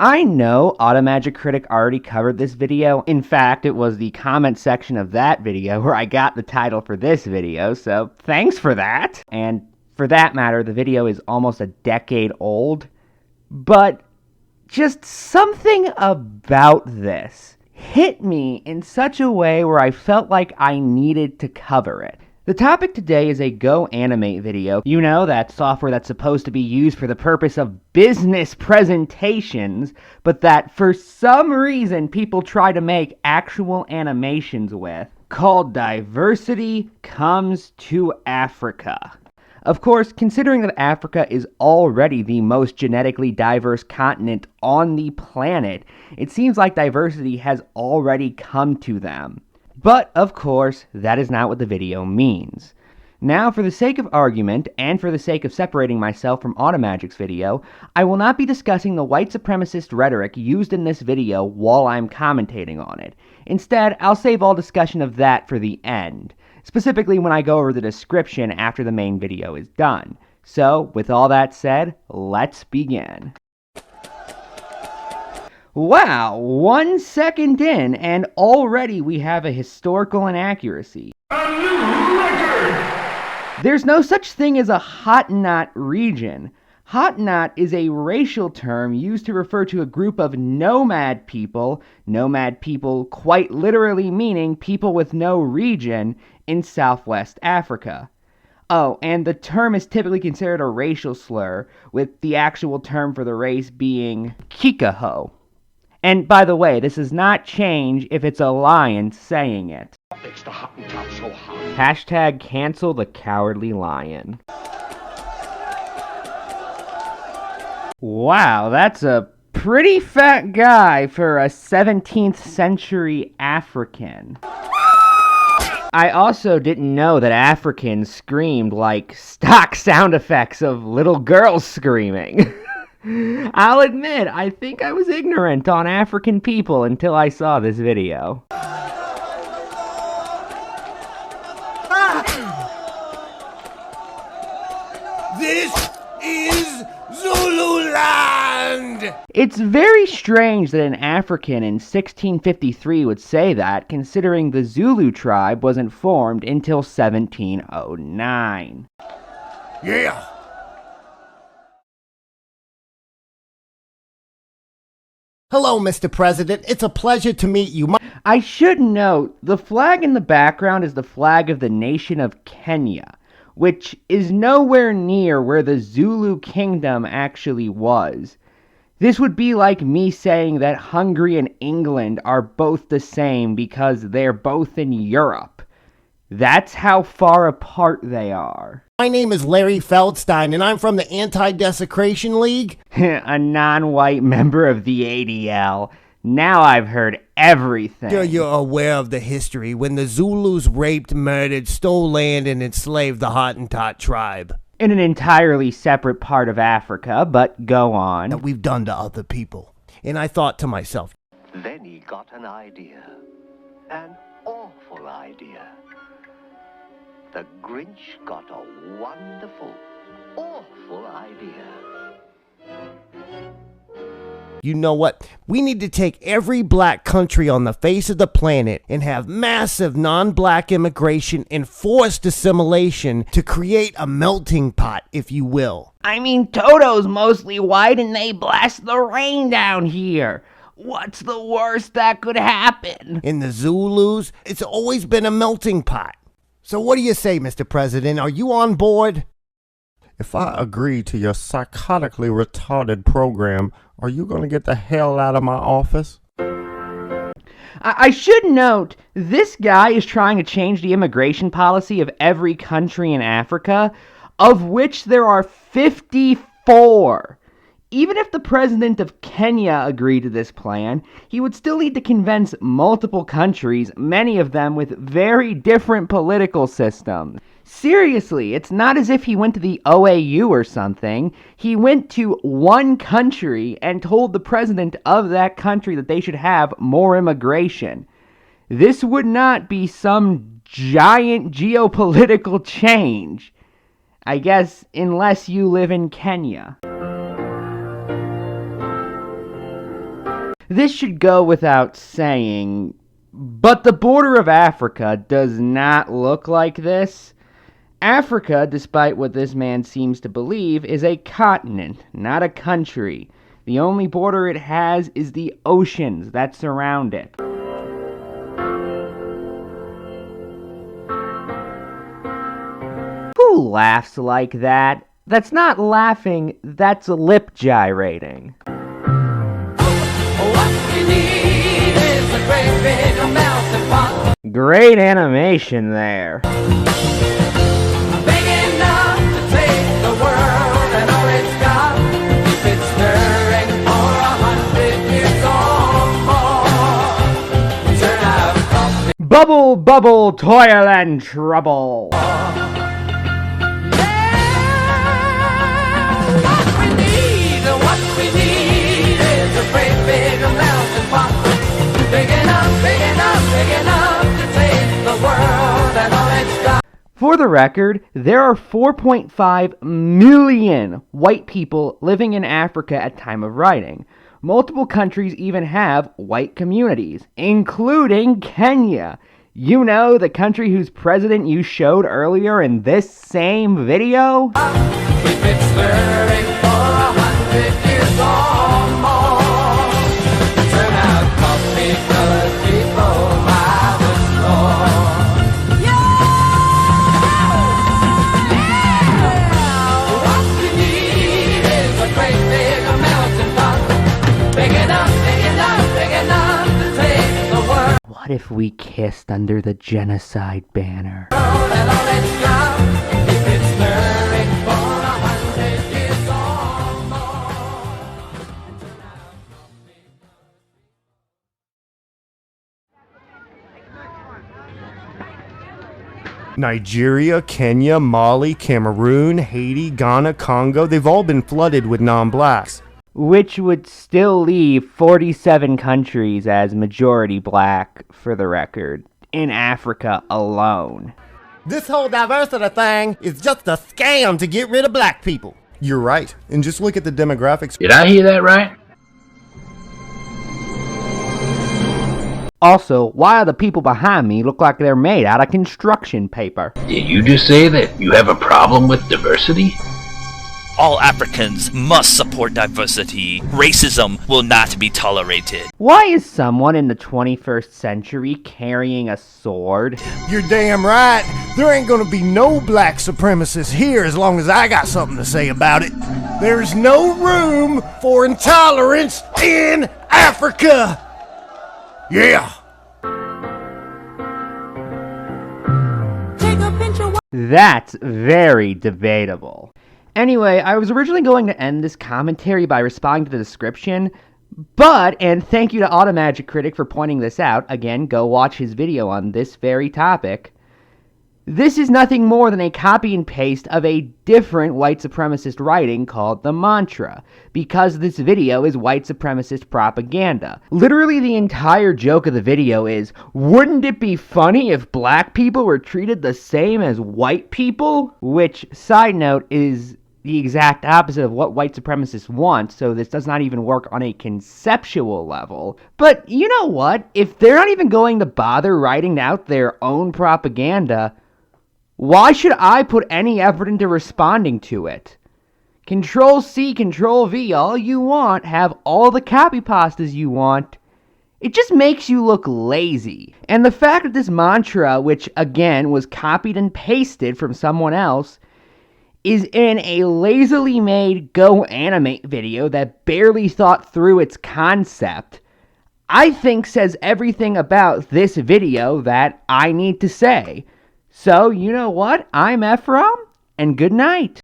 I know Automagic Critic already covered this video. In fact, it was the comment section of that video where I got the title for this video, so thanks for that. And for that matter, the video is almost a decade old, but just something about this hit me in such a way where I felt like I needed to cover it. The topic today is a GoAnimate video. You know, that software that's supposed to be used for the purpose of business presentations, but that for some reason people try to make actual animations with, called Diversity Comes to Africa. Of course, considering that Africa is already the most genetically diverse continent on the planet, it seems like diversity has already come to them. But, of course, that is not what the video means. Now, for the sake of argument, and for the sake of separating myself from Automagic's video, I will not be discussing the white supremacist rhetoric used in this video while I'm commentating on it. Instead, I'll save all discussion of that for the end, specifically when I go over the description after the main video is done. So, with all that said, let's begin. Wow, 1 second in, and already we have a historical inaccuracy. A new record! There's no such thing as a Hatenot region. Hatenot is a racial term used to refer to a group of nomad people quite literally meaning people with no region, in Southwest Africa. Oh, and the term is typically considered a racial slur, with the actual term for the race being Kikaho. And by the way, this does not change if it's a lion saying it. Makes the Hottentot so hot. Hashtag cancel the cowardly lion. Wow, that's a pretty fat guy for a 17th century African. I also didn't know that Africans screamed like stock sound effects of little girls screaming. I'll admit, I think I was ignorant on African people until I saw this video. This is Zululand! It's very strange that an African in 1653 would say that, considering the Zulu tribe wasn't formed until 1709. Yeah! Hello, Mr. President. It's a pleasure to meet you. I should note, the flag in the background is the flag of the nation of Kenya, which is nowhere near where the Zulu kingdom actually was. This would be like me saying that Hungary and England are both the same because they're both in Europe. That's how far apart they are. My name is Larry Feldstein, and I'm from the Anti-Desecration League. A non-white member of the ADL. Now I've heard everything. You're aware of the history when the Zulus raped, murdered, stole land, and enslaved the Hottentot tribe. In an entirely separate part of Africa, but go on. That we've done to other people. And I thought to myself, Then he got an idea. An awful idea. The Grinch got a wonderful, awful idea. you know what? We need to take every black country on the face of the planet and have massive non-black immigration and forced assimilation to create a melting pot, if you will. I mean, Toto's mostly white and they blast the rain down here. What's the worst that could happen? In the Zulus, it's always been a melting pot. So what do you say, Mr. President? Are you on board? If I agree to your psychotically retarded program, are you going to get the hell out of my office? I should note, this guy is trying to change the immigration policy of every country in Africa, of which there are 54. Even if the president of Kenya agreed to this plan, he would still need to convince multiple countries, many of them with very different political systems. Seriously, it's not as if he went to the OAU or something. He went to one country and told the president of that country that they should have more immigration. This would not be some giant geopolitical change. I guess, unless you live in Kenya. This should go without saying, but the border of Africa does not look like this. Africa, despite what this man seems to believe, is a continent, not a country. The only border it has is the oceans that surround it. Who laughs like that? That's not laughing, that's lip gyrating. Great animation there. Bubble, bubble, toil and trouble. For the record, there are 4.5 million white people living in Africa at time of writing. Multiple countries even have white communities, including Kenya. You know, the country whose president you showed earlier in this same video? We've been stirring for 100 years or more. Turn out coffee-colored people by the floor. Yeah! What we need is a great big melting pot. Big enough, big enough, big enough to take the world. What if we kissed under the genocide banner? Nigeria, Kenya, Mali, Cameroon, Haiti, Ghana, Congo, they've all been flooded with non-blacks. Which would still leave 47 countries as majority black, for the record, in Africa alone. This whole diversity thing is just a scam to get rid of black people. You're right. And just look at the demographics. Did I hear that right? Also, why do the people behind me look like they're made out of construction paper? Did you just say that you have a problem with diversity? All Africans must support diversity. Racism will not be tolerated. Why is someone in the 21st century carrying a sword? You're damn right. There ain't gonna be no black supremacists here as long as I got something to say about it. There's no room for intolerance in Africa. Yeah! That's very debatable. Anyway, I was originally going to end this commentary by responding to the description, and thank you to Automagic Critic for pointing this out. Again, go watch his video on this very topic. This is nothing more than a copy and paste of a different white supremacist writing called The Mantra, because this video is white supremacist propaganda. Literally the entire joke of the video is, wouldn't it be funny if black people were treated the same as white people? Which, side note, is the exact opposite of what white supremacists want, so this does not even work on a conceptual level. But you know what? If they're not even going to bother writing out their own propaganda, why should I put any effort into responding to it? Control-C, Control-V, all you want, have all the copy pastas you want. It just makes you look lazy. And the fact that this mantra, which again was copied and pasted from someone else, is in a lazily made Go Animate video that barely thought through its concept, I think says everything about this video that I need to say. So, you know what? I'm Ephraim, and good night.